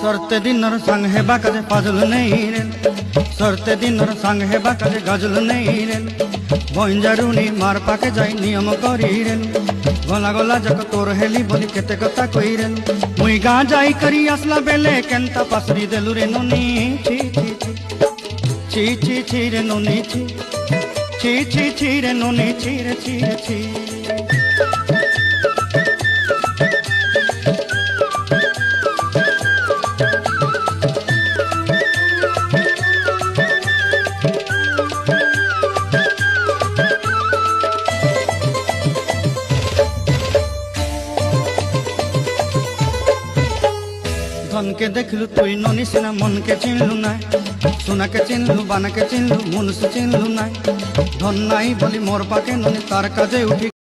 सरते दिनर संग हेबा काजे पाजल नहीं रेल सरते दिनर संग हेबा काजे गजल नहीं रेल बंजारुनी मार पाके जाई नियम करी रेल गला गला जक तोर हेली बोली केते कथा कई रेल मुई गा जाई करी असला बेले केंता पासरी देलु रे नोनी छी छी छी छी छी रे नोनी छी छी छी छी रे नोनी छी रे छी रे छी धन के देखलु तुई नोनी सिना मन के चिन्हलु ना सोना के चिन्हलु बाना के चिन्हलु मुनुष चिन्हलु ना धन नाई बोली मोर पाके नोनी तार काजे उठी